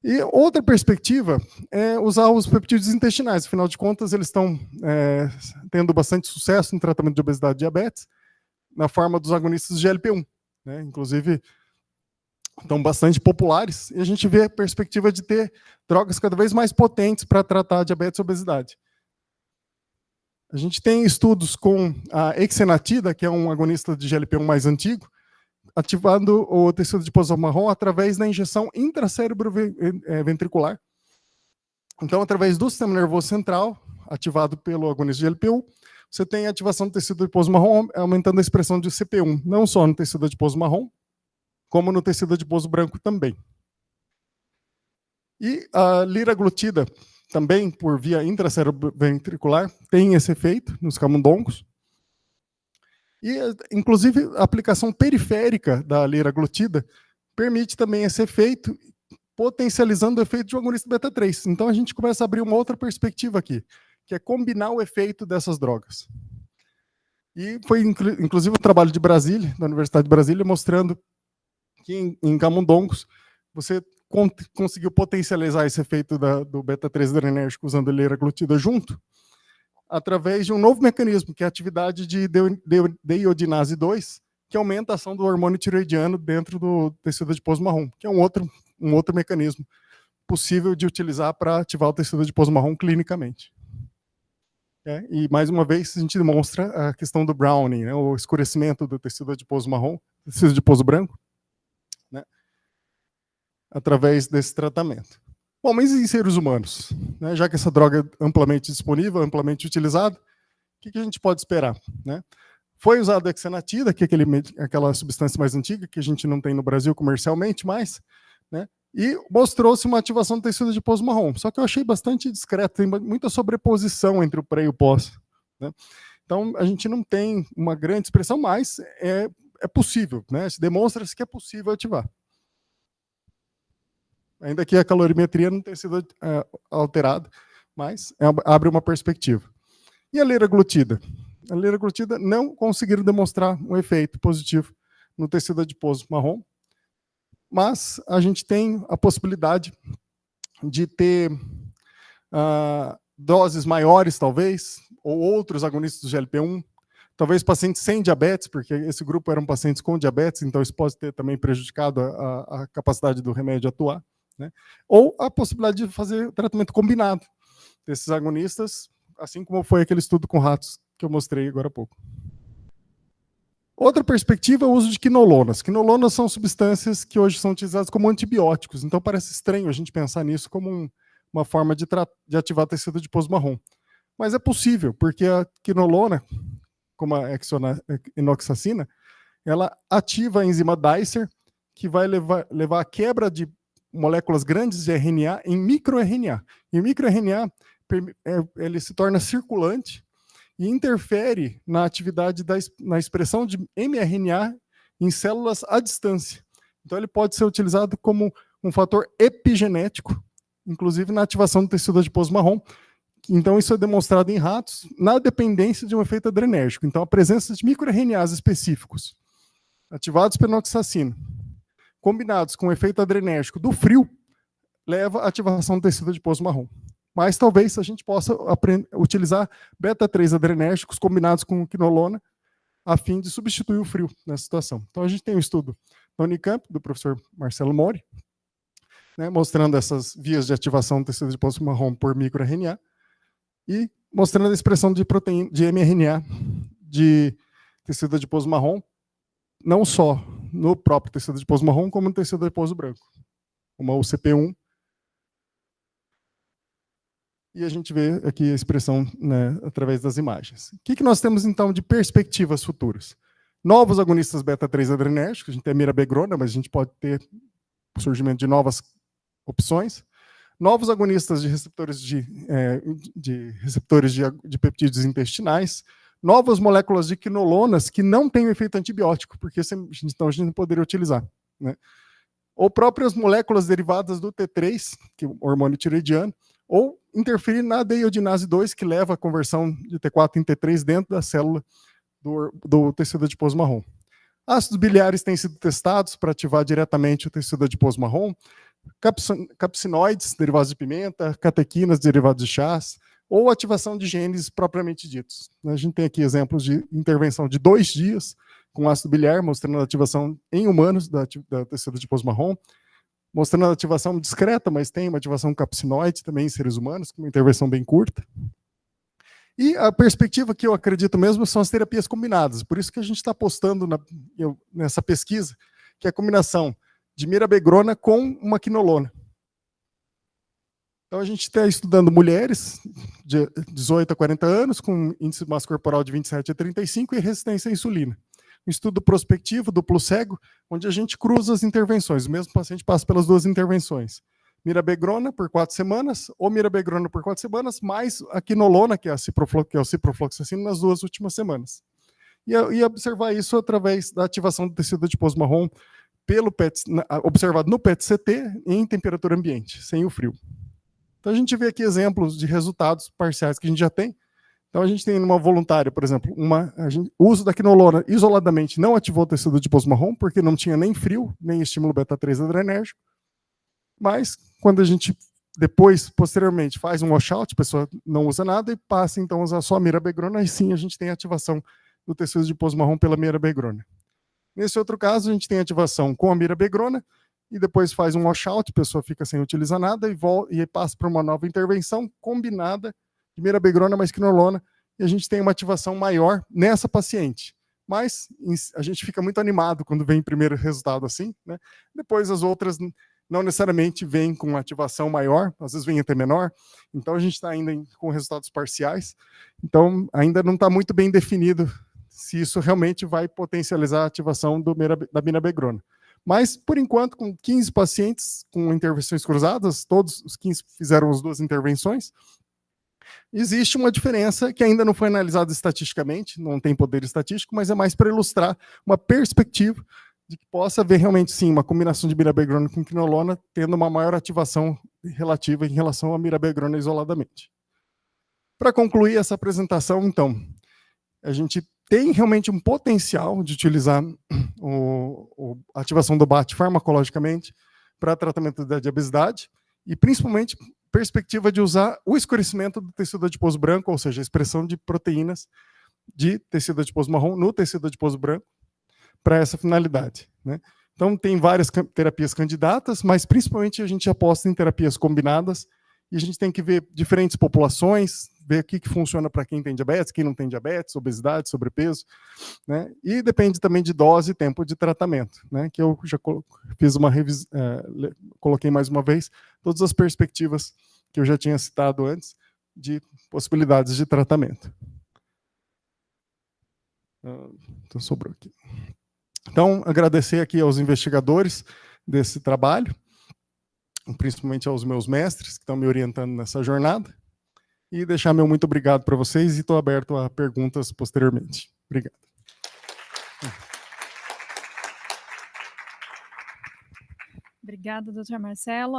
E outra perspectiva é usar os peptídeos intestinais. Afinal de contas, eles estão tendo bastante sucesso no tratamento de obesidade e diabetes, na forma dos agonistas de GLP-1. Né? Inclusive, estão bastante populares, e a gente vê a perspectiva de ter drogas cada vez mais potentes para tratar diabetes e obesidade. A gente tem estudos com a exenatida, que é um agonista de GLP-1 mais antigo, ativando o tecido adiposo marrom através da injeção intracérebro-ventricular. Então, através do sistema nervoso central, ativado pelo agonista de GLP-1, você tem a ativação do tecido adiposo marrom, aumentando a expressão de CP1, não só no tecido adiposo marrom, como no tecido adiposo branco também. E a liraglutida, também por via intracérebro-ventricular, tem esse efeito nos camundongos. E, inclusive, a aplicação periférica da liraglutida permite também esse efeito, potencializando o efeito de um agonista beta-3. Então, a gente começa a abrir uma outra perspectiva aqui, que é combinar o efeito dessas drogas. E foi, inclusive, o trabalho de Brasília, da Universidade de Brasília, mostrando que em camundongos você conseguiu potencializar esse efeito do beta-3 adrenérgico usando a liraglutida junto, através de um novo mecanismo, que é a atividade de deiodinase 2, que aumenta a ação do hormônio tiroidiano dentro do tecido adiposo marrom, que é um outro mecanismo possível de utilizar para ativar o tecido adiposo marrom clinicamente. E, mais uma vez, a gente demonstra a questão do browning, né, o escurecimento do tecido adiposo marrom, tecido adiposo branco, né, através desse tratamento. Bom, mas e em seres humanos? Né, já que essa droga é amplamente disponível, amplamente utilizada, o que a gente pode esperar? Né? Foi usado a exenatida, que é aquela substância mais antiga, que a gente não tem no Brasil comercialmente mais, né? E mostrou-se uma ativação do tecido adiposo marrom. Só que eu achei bastante discreto, tem muita sobreposição entre o pré e o pós. Né? Então, a gente não tem uma grande expressão, mas é possível, né? Demonstra-se que é possível ativar. Ainda que a calorimetria não tenha sido alterada, mas abre uma perspectiva. E a liraglutida? A liraglutida não conseguiram demonstrar um efeito positivo no tecido adiposo marrom, mas a gente tem a possibilidade de ter doses maiores, talvez, ou outros agonistas do GLP-1, talvez pacientes sem diabetes, porque esse grupo eram pacientes com diabetes, então isso pode ter também prejudicado a capacidade do remédio atuar. Né? Ou a possibilidade de fazer tratamento combinado desses agonistas, assim como foi aquele estudo com ratos que eu mostrei agora há pouco. Outra perspectiva é o uso de quinolonas. Quinolonas são substâncias que hoje são utilizadas como antibióticos, então parece estranho a gente pensar nisso como uma forma de ativar tecido adiposo marrom. Mas é possível, porque a quinolona, como a enoxacina, ela ativa a enzima Dicer, que vai levar à quebra de moléculas grandes de RNA em microRNA. E o microRNA ele se torna circulante e interfere na atividade na expressão de mRNA em células à distância. Então ele pode ser utilizado como um fator epigenético, inclusive na ativação do tecido adiposo marrom. Então isso é demonstrado em ratos na dependência de um efeito adrenérgico. Então a presença de microRNAs específicos ativados pela enoxacina, combinados com o efeito adrenérgico do frio, leva à ativação do tecido adiposo marrom. Mas talvez a gente possa utilizar beta-3 adrenérgicos combinados com quinolona a fim de substituir o frio nessa situação. Então a gente tem um estudo da Unicamp, do professor Marcelo Mori, né, mostrando essas vias de ativação do tecido adiposo marrom por microRNA e mostrando a expressão de proteína de mRNA de tecido adiposo marrom, não só no próprio tecido adiposo marrom, como no tecido adiposo branco, como o CP1. E a gente vê aqui a expressão, né, através das imagens. O que nós temos, então, de perspectivas futuras? Novos agonistas beta-3 adrenérgicos, a gente tem a mirabegrona, mas a gente pode ter o surgimento de novas opções. Novos agonistas de receptores de peptídeos intestinais. Novas moléculas de quinolonas que não têm efeito antibiótico, porque então a gente não poderia utilizar. Né? Ou próprias moléculas derivadas do T3, que é o hormônio tiroidiano, ou interferir na deiodinase 2, que leva a conversão de T4 em T3 dentro da célula do tecido adiposo marrom. Ácidos biliares têm sido testados para ativar diretamente o tecido adiposo marrom. capsinoides, derivados de pimenta, catequinas, derivados de chás, ou ativação de genes propriamente ditos. A gente tem aqui exemplos de intervenção de 2 dias com ácido biliar, mostrando a ativação em humanos da tecido adiposo marrom, mostrando a ativação discreta, mas tem uma ativação capsinoide também em seres humanos, com uma intervenção bem curta. E a perspectiva que eu acredito mesmo são as terapias combinadas, por isso que a gente está apostando nessa pesquisa, que é a combinação de mirabegrona com uma quinolona. Então, a gente está estudando mulheres de 18 a 40 anos, com índice de massa corporal de 27 a 35 e resistência à insulina. Um estudo prospectivo, duplo cego, onde a gente cruza as intervenções. O mesmo paciente passa pelas 2 intervenções. Mirabegrona por 4 semanas, ou mirabegrona por 4 semanas, mais a quinolona, que é o ciprofloxacino, nas 2 últimas semanas. E observar isso através da ativação do tecido adiposo marrom observado no PET-CT em temperatura ambiente, sem o frio. Então, a gente vê aqui exemplos de resultados parciais que a gente já tem. Então, a gente tem numa voluntária, por exemplo, o uso da quinolona isoladamente não ativou o tecido adiposo marrom, porque não tinha nem frio, nem estímulo beta-3 adrenérgico. Mas, quando a gente depois, posteriormente, faz um washout, a pessoa não usa nada e passa, então, a usar só a mirabegrona, e sim, a gente tem a ativação do tecido adiposo marrom pela mirabegrona. Nesse outro caso, a gente tem ativação com a mirabegrona, e depois faz um washout, a pessoa fica sem utilizar nada e passa para uma nova intervenção combinada de mirabegrona mais quinolona, e a gente tem uma ativação maior nessa paciente. Mas a gente fica muito animado quando vem o primeiro resultado assim, né? Depois as outras não necessariamente vêm com uma ativação maior, às vezes vem até menor, então a gente está ainda com resultados parciais, então ainda não está muito bem definido se isso realmente vai potencializar a ativação da mirabegrona. Mas, por enquanto, com 15 pacientes com intervenções cruzadas, todos os 15 fizeram as 2 intervenções, existe uma diferença que ainda não foi analisada estatisticamente, não tem poder estatístico, mas é mais para ilustrar uma perspectiva de que possa haver realmente, sim, uma combinação de mirabegrona com quinolona, tendo uma maior ativação relativa em relação à mirabegrona isoladamente. Para concluir essa apresentação, então, a gente tem realmente um potencial de utilizar a ativação do BAT farmacologicamente para tratamento da obesidade e, principalmente, perspectiva de usar o escurecimento do tecido adiposo branco, ou seja, a expressão de proteínas de tecido adiposo marrom no tecido adiposo branco para essa finalidade, né? Então, tem várias terapias candidatas, mas, principalmente, a gente aposta em terapias combinadas e a gente tem que ver diferentes populações, ver o que funciona para quem tem diabetes, quem não tem diabetes, obesidade, sobrepeso, né? E depende também de dose e tempo de tratamento, né? Que eu já fiz uma revisão, coloquei mais uma vez todas as perspectivas que eu já tinha citado antes de possibilidades de tratamento. Então, sobrou aqui. Então, agradecer aqui aos investigadores desse trabalho, principalmente aos meus mestres que estão me orientando nessa jornada, e deixar meu muito obrigado para vocês e estou aberto a perguntas posteriormente. Obrigado. Obrigada, doutor Marcelo.